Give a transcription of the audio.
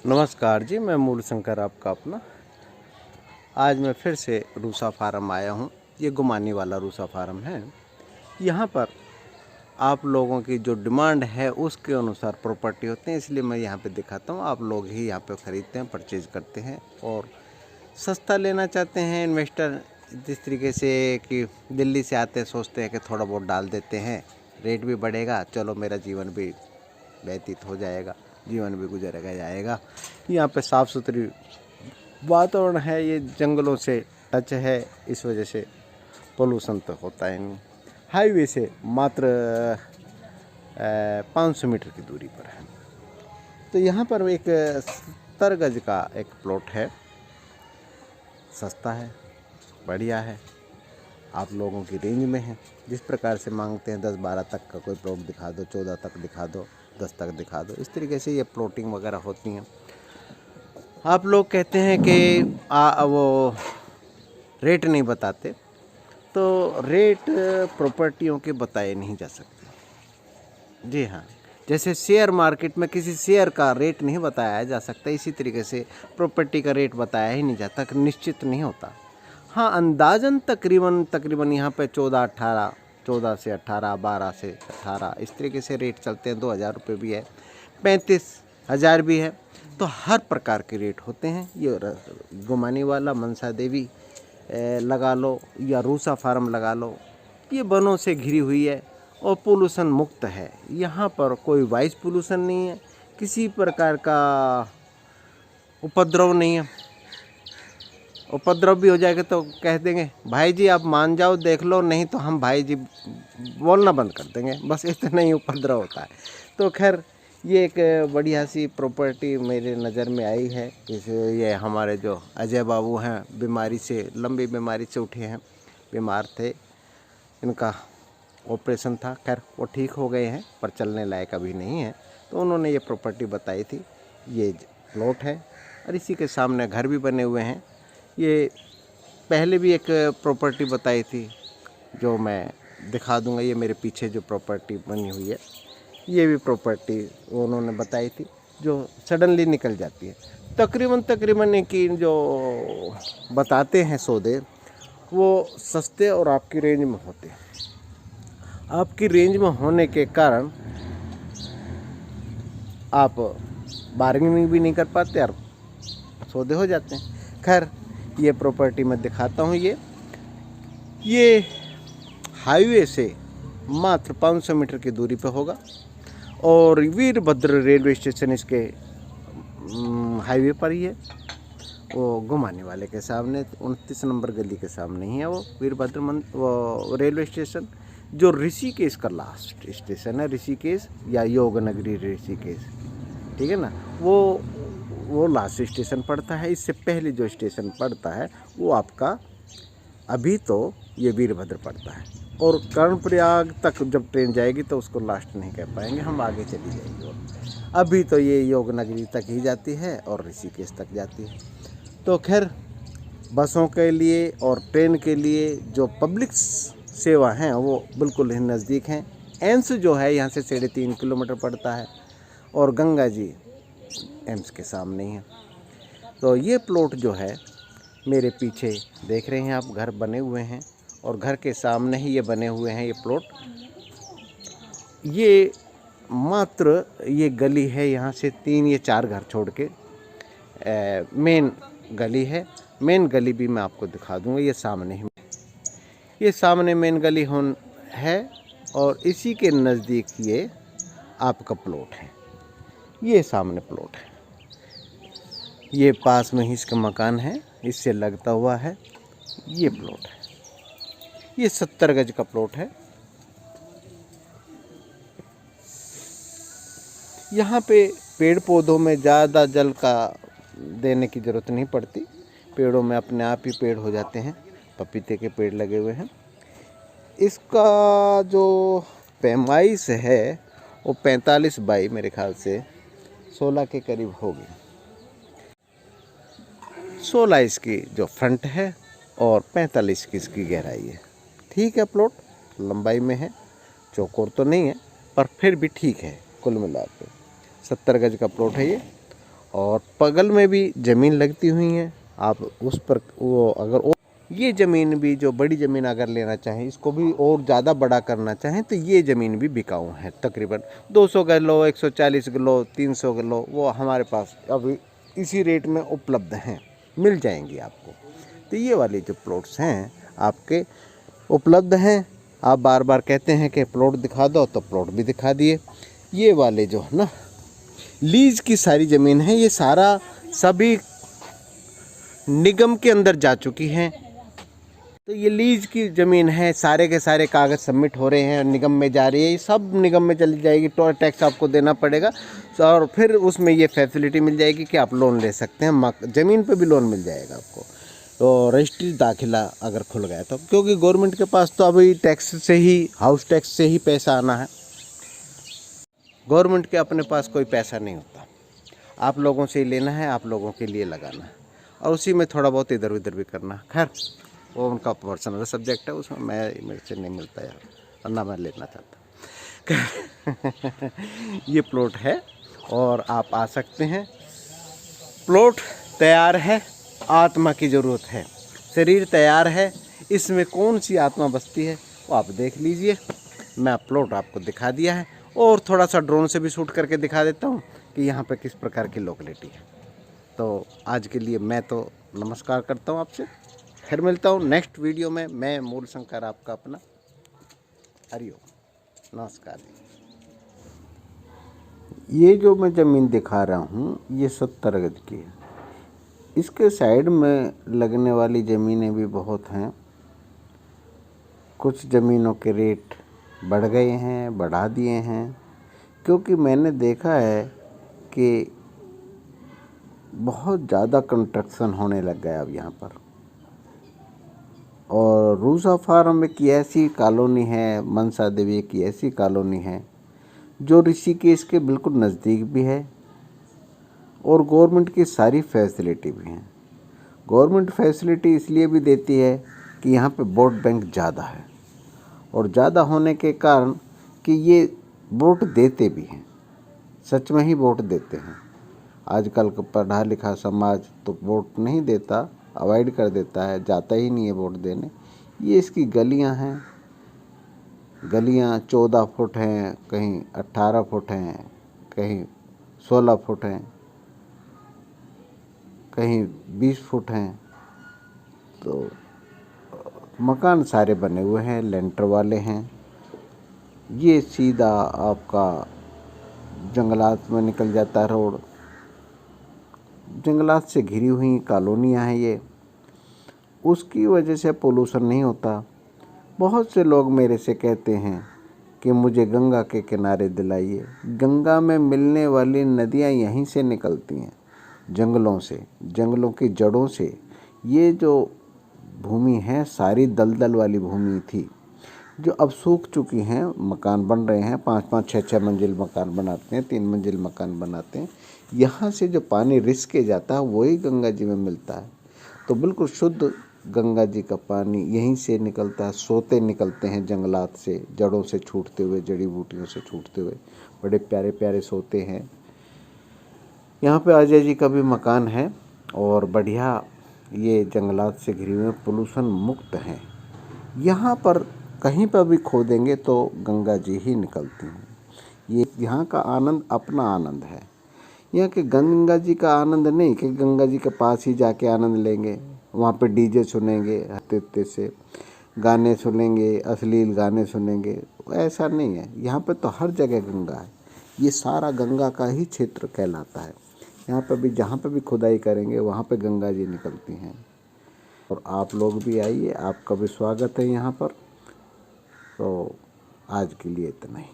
नमस्कार जी, मैं मूल शंकर आपका अपना। आज मैं फिर से रूसा फार्म आया हूँ। ये गुमानी वाला रूसा फार्म है। यहाँ पर आप लोगों की जो डिमांड है उसके अनुसार प्रॉपर्टी होते हैं, इसलिए मैं यहाँ पे दिखाता हूँ। आप लोग ही यहाँ पे ख़रीदते हैं, परचेज करते हैं और सस्ता लेना चाहते हैं। इन्वेस्टर जिस तरीके से कि दिल्ली से आते हैं, सोचते हैं कि थोड़ा बहुत डाल देते हैं, रेट भी बढ़ेगा, चलो मेरा जीवन भी व्यतीत हो जाएगा, जीवन भी गुजरेगा जाएगा। यहाँ पे साफ़ सुथरी वातावरण है, ये जंगलों से टच है, इस वजह से पोल्यूशन तो होता है नहीं। हाईवे से मात्र 500 मीटर की दूरी पर है। तो यहाँ पर एक 70 गज का एक प्लॉट है, सस्ता है, बढ़िया है, आप लोगों की रेंज में है। जिस प्रकार से मांगते हैं 10-12 तक का कोई प्लॉट दिखा दो, 14 तक दिखा दो, 10 तक दिखा दो, इस तरीके से ये प्लॉटिंग वगैरह होती हैं। आप लोग कहते हैं कि वो रेट नहीं बताते, तो रेट प्रॉपर्टियों के बताए नहीं जा सकते। जी हाँ, जैसे शेयर मार्केट में किसी शेयर का रेट नहीं बताया जा सकता, इसी तरीके से प्रॉपर्टी का रेट बताया ही नहीं जाता, निश्चित नहीं होता। हाँ, अंदाजन तकरीबन यहाँ पे 14 से 18, 12 से 18 इस तरीके से रेट चलते हैं। 2000 रुपये भी है, 35,000 भी है, तो हर प्रकार के रेट होते हैं। ये गुमानी वाला मनसा देवी लगा लो या रूसा फार्म लगा लो, ये वनों से घिरी हुई है और पोल्यूशन मुक्त है। यहाँ पर कोई वॉइस पोल्यूशन नहीं है, किसी प्रकार का उपद्रव नहीं है। उपद्रव भी हो जाएगा तो कह देंगे भाई जी आप मान जाओ, देख लो, नहीं तो हम भाई जी बोलना बंद कर देंगे, बस इतना ही उपद्रव होता है। तो खैर ये एक बढ़िया सी प्रॉपर्टी मेरे नज़र में आई है। ये हमारे जो अजय बाबू हैं, लंबी बीमारी से उठे हैं, बीमार थे, इनका ऑपरेशन था, खैर वो ठीक हो गए हैं, पर चलने लायक अभी नहीं है। तो उन्होंने ये प्रॉपर्टी बताई थी, ये प्लॉट है और इसी के सामने घर भी बने हुए हैं। ये पहले भी एक प्रॉपर्टी बताई थी जो मैं दिखा दूंगा। ये मेरे पीछे जो प्रॉपर्टी बनी हुई है, ये भी प्रॉपर्टी उन्होंने बताई थी जो सडनली निकल जाती है। तकरीबन कि जो बताते हैं सौदे वो सस्ते और आपकी रेंज में होते हैं। आपकी रेंज में होने के कारण आप बार्गेनिंग भी नहीं कर पाते और सौदे हो जाते हैं। खैर ये प्रॉपर्टी मैं दिखाता हूँ। ये हाईवे से मात्र 500 मीटर की दूरी पर होगा और वीरभद्र रेलवे स्टेशन इसके हाईवे पर ही है। वो घुमाने वाले के सामने 29 नंबर गली के सामने ही है वो वीरभद्र वो रेलवे स्टेशन, जो ऋषिकेश का लास्ट स्टेशन है। ऋषिकेश या योग नगरी ऋषिकेश, ठीक है ना, वो लास्ट स्टेशन पड़ता है। इससे पहले जो स्टेशन पड़ता है वो आपका अभी तो ये वीरभद्र पड़ता है, और कर्णप्रयाग तक जब ट्रेन जाएगी तो उसको लास्ट नहीं कह पाएंगे, हम आगे चली जाएगी। और अभी तो ये योग नगरी तक ही जाती है और ऋषिकेश तक जाती है। तो खैर बसों के लिए और ट्रेन के लिए जो पब्लिक सेवा हैं वो बिल्कुल ही नज़दीक हैं। एम्स जो है यहाँ से 3.5 किलोमीटर पड़ता है और गंगा जी एम्स के सामने ही है। तो ये प्लॉट जो है मेरे पीछे देख रहे हैं आप, घर बने हुए हैं और घर के सामने ही ये बने हुए हैं ये प्लॉट। ये मात्र ये गली है, यहाँ से 3 या 4 घर छोड़ के मेन गली है। मेन गली भी मैं आपको दिखा दूंगा, ये सामने मेन गली है और इसी के नज़दीक ये आपका प्लॉट है। ये सामने प्लॉट है, ये पास में ही इसका मकान है, इससे लगता हुआ है ये प्लॉट है। ये 70 गज का प्लॉट है। यहाँ पे पेड़ पौधों में ज़्यादा जल का देने की ज़रूरत नहीं पड़ती, पेड़ों में अपने आप ही पेड़ हो जाते हैं। पपीते के पेड़ लगे हुए हैं। इसका जो पैमाइश है वो 45 बाई मेरे ख्याल से 16 के करीब होगी। 16 इसकी जो फ्रंट है और 45 की इसकी गहराई है। ठीक है, प्लॉट लंबाई में है, चौकोर तो नहीं है पर फिर भी ठीक है। कुल मिला के 70 गज का प्लॉट है ये और बगल में भी ज़मीन लगती हुई है। आप उस पर वो अगर ये ज़मीन भी जो बड़ी ज़मीन अगर लेना चाहें, इसको भी और ज़्यादा बड़ा करना चाहें तो ये ज़मीन भी बिकाऊ है। तकरीबन 200 किलो, 140 किलो, 300 किलो वो हमारे पास अभी इसी रेट में उपलब्ध हैं, मिल जाएंगी आपको। तो ये वाली जो प्लॉट्स हैं आपके उपलब्ध हैं। आप बार बार कहते हैं कि प्लॉट दिखा दो, तो प्लॉट भी दिखा दिए। ये वाले जो है ना लीज की सारी ज़मीन है, ये सारा सभी निगम के अंदर जा चुकी हैं। तो ये लीज की ज़मीन है, सारे के सारे कागज़ सबमिट हो रहे हैं, निगम में जा रही है, ये सब निगम में चली जाएगी। टैक्स आपको देना पड़ेगा और फिर उसमें ये फैसिलिटी मिल जाएगी कि आप लोन ले सकते हैं। ज़मीन पे भी लोन मिल जाएगा आपको। तो रजिस्ट्री दाखिला अगर खुल गया तो, क्योंकि गवर्नमेंट के पास तो अभी टैक्स से ही, हाउस टैक्स से ही पैसा आना है। गवर्नमेंट के अपने पास कोई पैसा नहीं होता, आप लोगों से ही लेना है, आप लोगों के लिए लगाना है और उसी में थोड़ा बहुत इधर उधर भी करना है। खैर वो उनका पर्सनल सब्जेक्ट है, उसमें मेरे से नहीं मिलता यार, और ना मैं लेना चाहता। ये प्लॉट है और आप आ सकते हैं। प्लॉट तैयार है, आत्मा की ज़रूरत है, शरीर तैयार है, इसमें कौन सी आत्मा बसती है वो आप देख लीजिए। मैं प्लॉट आपको दिखा दिया है और थोड़ा सा ड्रोन से भी शूट करके दिखा देता हूँ कि यहाँ पे किस प्रकार की लोकेलिटी है। तो आज के लिए मैं तो नमस्कार करता हूँ आपसे, फिर मिलता हूँ नेक्स्ट वीडियो में। मैं मूलशंकर आपका अपना, हरिओम, नमस्कार। ये जो मैं ज़मीन दिखा रहा हूँ ये 70 गज की है। इसके साइड में लगने वाली ज़मीनें भी बहुत हैं। कुछ ज़मीनों के रेट बढ़ गए हैं, बढ़ा दिए हैं, क्योंकि मैंने देखा है कि बहुत ज़्यादा कंस्ट्रक्शन होने लग गया अब यहाँ पर। और रूसा फार्म एक ऐसी कॉलोनी है, मनसा देवी की ऐसी कॉलोनी है जो ऋषिकेश के बिल्कुल नज़दीक भी है और गवर्नमेंट की सारी फैसिलिटी भी हैं। गवर्नमेंट फैसिलिटी इसलिए भी देती है कि यहाँ पे वोट बैंक ज़्यादा है और ज़्यादा होने के कारण कि ये वोट देते भी हैं, सच में ही वोट देते हैं। आजकल का पढ़ा लिखा समाज तो वोट नहीं देता, अवॉइड कर देता है, जाता ही नहीं है वोट देने। ये इसकी गलियां हैं, गलियां 14 फुट हैं, कहीं 18 फुट हैं, कहीं 16 फुट हैं, कहीं 20 फुट हैं। तो मकान सारे बने हुए हैं, लेंटर वाले हैं। ये सीधा आपका जंगलात में निकल जाता है रोड। जंगलात से घिरी हुई कॉलोनियाँ हैं ये, उसकी वजह से पोल्यूशन नहीं होता। बहुत से लोग मेरे से कहते हैं कि मुझे गंगा के किनारे दिलाइए। गंगा में मिलने वाली नदियाँ यहीं से निकलती हैं, जंगलों से, जंगलों की जड़ों से। ये जो भूमि है सारी दलदल वाली भूमि थी, जो अब सूख चुकी हैं। मकान बन रहे हैं, 5-5, 6-6 मंजिल मकान बनाते हैं, 3 मंजिल मकान बनाते हैं। यहाँ से जो पानी रिस के जाता है वही गंगा जी में मिलता है। तो बिल्कुल शुद्ध गंगा जी का पानी यहीं से निकलता है। सोते निकलते हैं जंगलात से, जड़ों से छूटते हुए, जड़ी बूटियों से छूटते हुए, बड़े प्यारे प्यारे सोते हैं। यहाँ पे अजय जी का भी मकान है और बढ़िया ये जंगलात से घिरे हुए पोल्यूशन मुक्त हैं। यहाँ पर कहीं पर भी खोदेंगे तो गंगा जी ही निकलती हैं। ये यहाँ का आनंद अपना आनंद है। यहाँ के गंगा जी का आनंद नहीं कि गंगा जी के पास ही जाके आनंद लेंगे, वहाँ पे डीजे सुनेंगे, हत्ते से गाने सुनेंगे, अश्लील गाने सुनेंगे, ऐसा नहीं है। यहाँ पे तो हर जगह गंगा है। ये सारा गंगा का ही क्षेत्र कहलाता है। यहाँ पे भी जहाँ पे भी खुदाई करेंगे वहाँ पे गंगा जी निकलती हैं। और आप लोग भी आइए, आपका भी स्वागत है यहाँ पर। तो आज के लिए इतना ही।